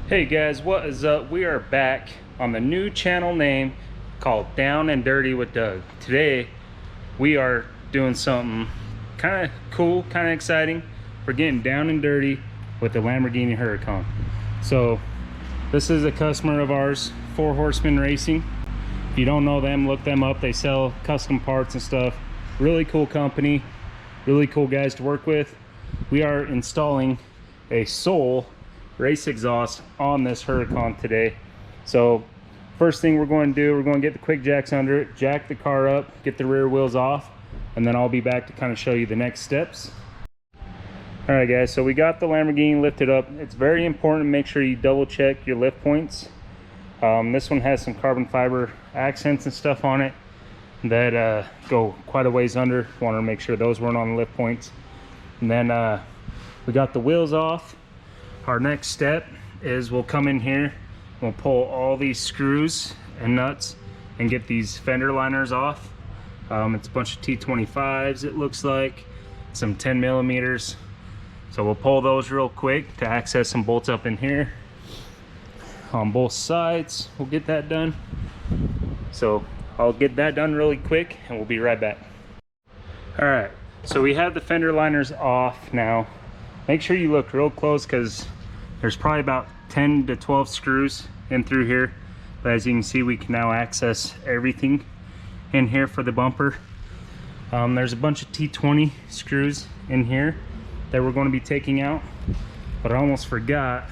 Hey guys, what is up? We are back on the new channel name called Down and Dirty with Doug. Today we are doing something kind of cool, kind of exciting. We're getting down and dirty with the Lamborghini Huracan. So this is a customer of ours, Horseman Racing. If you don't know them, look them up. They sell custom parts and stuff. Really cool company, really cool guys to work with. We are installing a Soul race exhaust on this Huracan today. So first thing we're going to do, we're going to get the quick jacks under it, jack the car up, get the rear wheels off, and then I'll be back to kind of show you the next steps. All right guys, so we got the Lamborghini lifted up. It's very important to make sure you double check your lift points. This one has some carbon fiber accents and stuff on it that go quite a ways under. Want to make sure those weren't on the lift points. And then we got the wheels off. Our next step is we'll come in here, we'll pull all these screws and nuts and get these fender liners off. It's a bunch of T25s, it looks like, some 10 millimeters. So we'll pull those real quick to access some bolts up in here on both sides. We'll get that done. So I'll get that done really quick and we'll be right back. All right, so we have the fender liners off now. Make sure you look real close because there's probably about 10 to 12 screws in through here. But as you can see, we can now access everything in here for the bumper. There's a bunch of T20 screws in here that we're going to be taking out. But I almost forgot,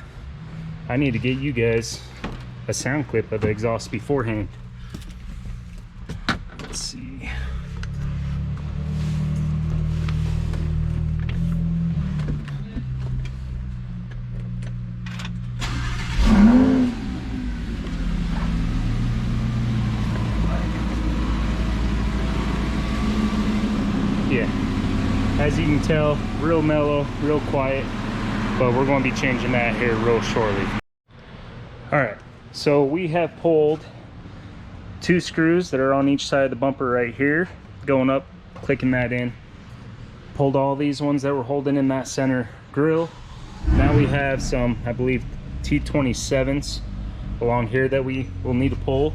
I need to get you guys a sound clip of the exhaust beforehand. Let's see. Yeah, as you can tell, real mellow, real quiet, but we're going to be changing that here real shortly. All right, so we have pulled two screws that are on each side of the bumper right here, going up, clicking that in. Pulled all these ones that were holding in that center grill. Now we have some, I believe, T27s along here that we will need to pull.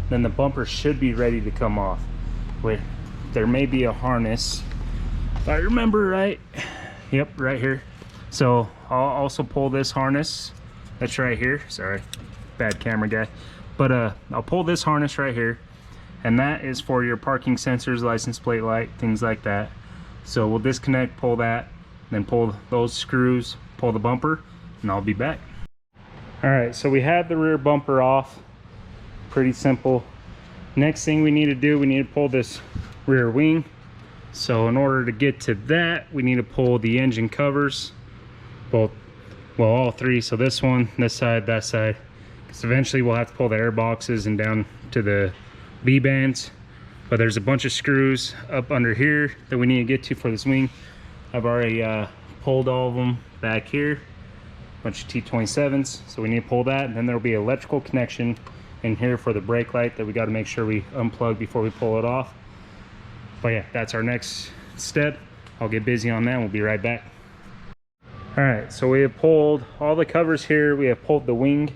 Then the bumper should be ready to come off. Wait, there may be a harness, if I remember right. Yep, right here. So I'll also pull this harness that's right here. Sorry, bad camera guy. But I'll pull this harness right here, and that is for your parking sensors, license plate light, things like that. So we'll disconnect, pull that, then pull those screws, pull the bumper, and I'll be back. All right, so we have the rear bumper off. Pretty simple. Next thing we need to do, we need to pull this rear wing. So in order to get to that, we need to pull the engine covers, both, well, all three. So this one, this side, that side, because eventually we'll have to pull the air boxes and down to the V-bands. But there's a bunch of screws up under here that we need to get to for this wing. I've already pulled all of them back here, a bunch of T27s. So we need to pull that, and then there'll be an electrical connection in here for the brake light that we got to make sure we unplug before we pull it off. But yeah, that's our next step. I'll get busy on that and we'll be right back. All right, so we have pulled all the covers here. We have pulled the wing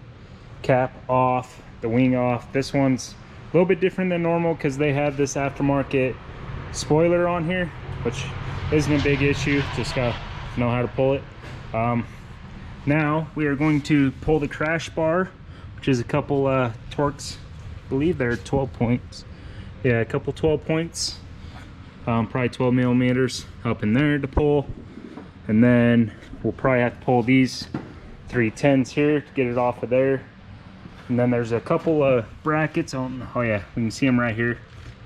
cap off, the wing off. This one's a little bit different than normal because they have this aftermarket spoiler on here, which isn't a big issue, just gotta know how to pull it. Now we are going to pull the crash bar, which is a couple torques. I believe they're 12 points. Yeah, a couple 12 points. Probably 12 millimeters up in there to pull. And then we'll probably have to pull these 310s here to get it off of there. And then there's a couple of brackets on, oh yeah, we can see them right here.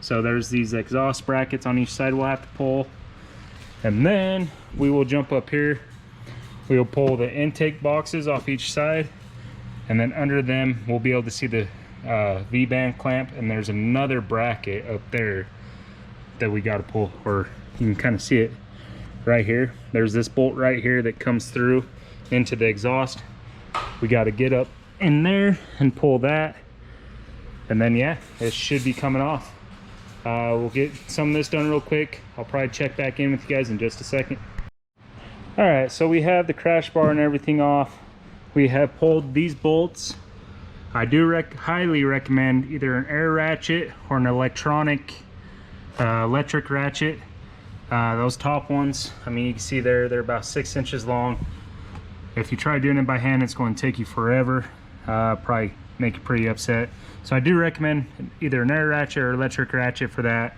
So there's these exhaust brackets on each side we'll have to pull. And then we will jump up here. We will pull the intake boxes off each side. And then under them, we'll be able to see the V-band clamp. And there's another bracket up there that we got to pull, or you can kind of see it right here. There's this bolt right here that comes through into the exhaust. We got to get up in there and pull that, and then yeah, it should be coming off. We'll get some of this done real quick. I'll probably check back in with you guys in just a second. All right, so we have the crash bar and everything off. we have pulled these bolts. I do highly recommend either an air ratchet or an electric ratchet. Those top ones, I mean, you can see they're about 6 inches long. If you try doing it by hand, it's going to take you forever. Probably make you pretty upset. So I do recommend either an air ratchet or electric ratchet for that.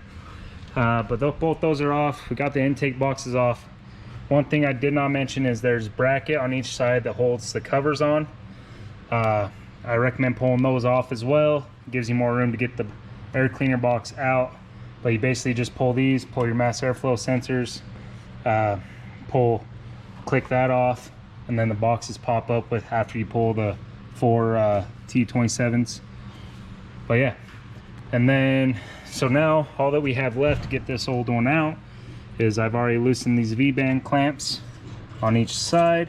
But both those are off. We got the intake boxes off. One thing I did not mention is there's a bracket on each side that holds the covers on. I recommend pulling those off as well. It gives you more room to get the air cleaner box out. But you basically just pull these, pull your mass airflow sensors, click that off, and then the boxes pop up with after you pull the 4 T27s. But yeah, and then so now all that we have left to get this old one out is I've already loosened these V-band clamps on each side.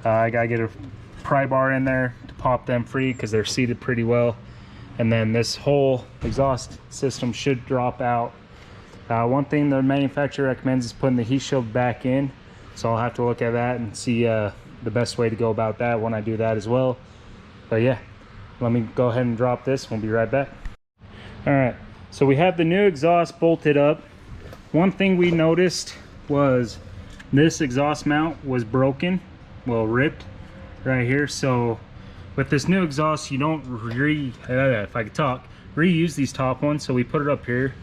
I gotta get a pry bar in there to pop them free because they're seated pretty well. And then this whole exhaust system should drop out. One thing the manufacturer recommends is putting the heat shield back in, so I'll have to look at that and see the best way to go about that when I do that as well. But yeah, let me go ahead and drop this. We'll be right back. All right, so we have the new exhaust bolted up. One thing we noticed was this exhaust mount was broken, well, ripped right here. So with this new exhaust, you don't if I could talk, reuse these top ones. So we put it up here.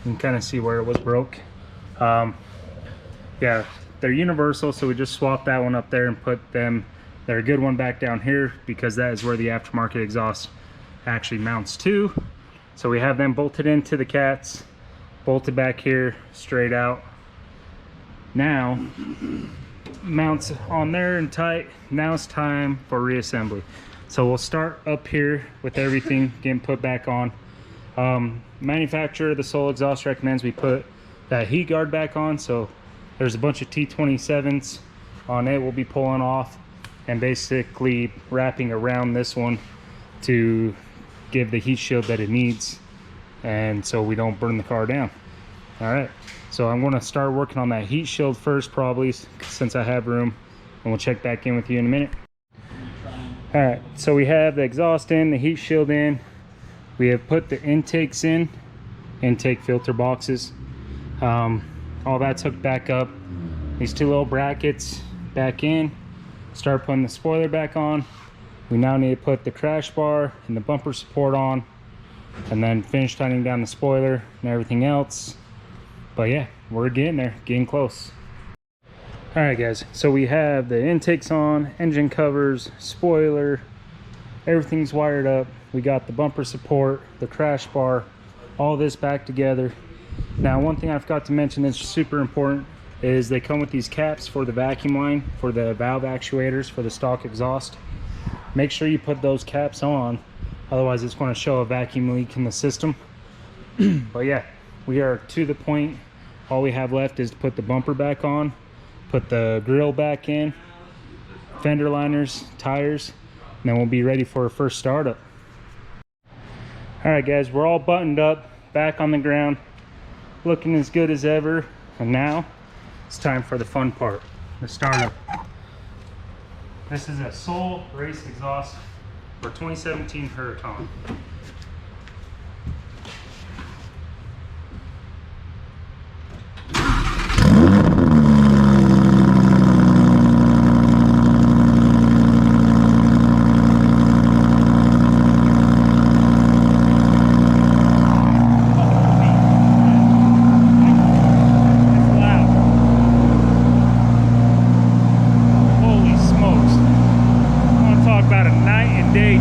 You can kind of see where it was broke. Yeah, they're universal, so we just swapped that one up there and put them, they're a good one, back down here because that is where the aftermarket exhaust actually mounts to. So we have them bolted into the cats, bolted back here straight out. Now mounts on there and tight. Now it's time for reassembly. So we'll start up here with everything getting put back on. Manufacturer of the Soul exhaust recommends we put that heat guard back on. So there's a bunch of T27s on it we'll be pulling off and basically wrapping around this one to give the heat shield that it needs, and so we don't burn the car down. All right, so I'm going to start working on that heat shield first, probably, since I have room, and we'll check back in with you in a minute. All right, so we have the exhaust in, the heat shield in. We have put the intakes in, intake filter boxes. All that's hooked back up. These two little brackets back in. Start putting the spoiler back on. We now need to put the crash bar and the bumper support on, and then finish tightening down the spoiler and everything else. But yeah, we're getting there, getting close. All right guys, so we have the intakes on, engine covers, spoiler, everything's wired up. We got the bumper support, the crash bar, all this back together. Now, one thing I forgot to mention that's super important is they come with these caps for the vacuum line, for the valve actuators for the stock exhaust. Make sure you put those caps on, otherwise it's going to show a vacuum leak in the system. But yeah, we are to the point. All we have left is to put the bumper back on, put the grill back in, fender liners, tires, and then we'll be ready for our first startup. All right guys, we're all buttoned up, back on the ground, looking as good as ever. And now it's time for the fun part, the startup. This is a Soul race exhaust for 2017 Huracan.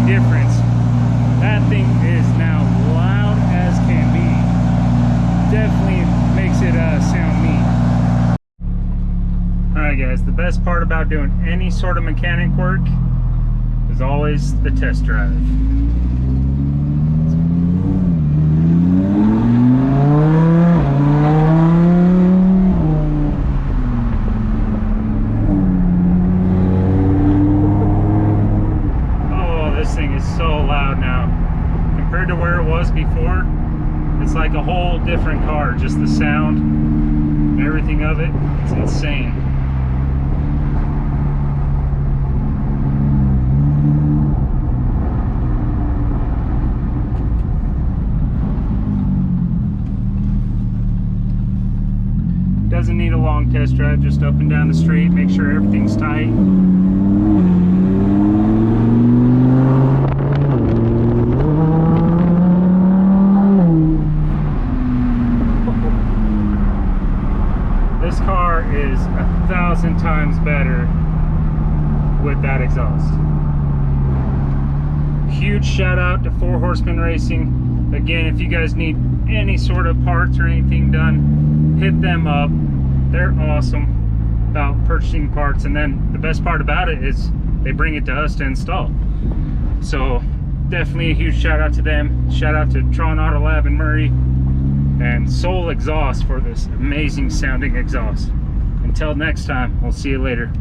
Difference. That thing is now loud as can be. Definitely makes it sound neat. Alright guys, the best part about doing any sort of mechanic work is always the test drive. Before, it's like a whole different car. Just the sound and everything of it, it's insane. long test drive, just up and down the street, make sure everything's tight. This car is 1,000 times better with that exhaust. Huge shout out to Horseman Racing. Again, if you guys need any sort of parts or anything done, hit them up. They're awesome about purchasing parts, and then the best part about it is they bring it to us to install. So definitely a huge shout out to them. Shout out to Tron Auto Lab in Murray and Soul Exhaust for this amazing sounding exhaust. Until next time, we'll see you later.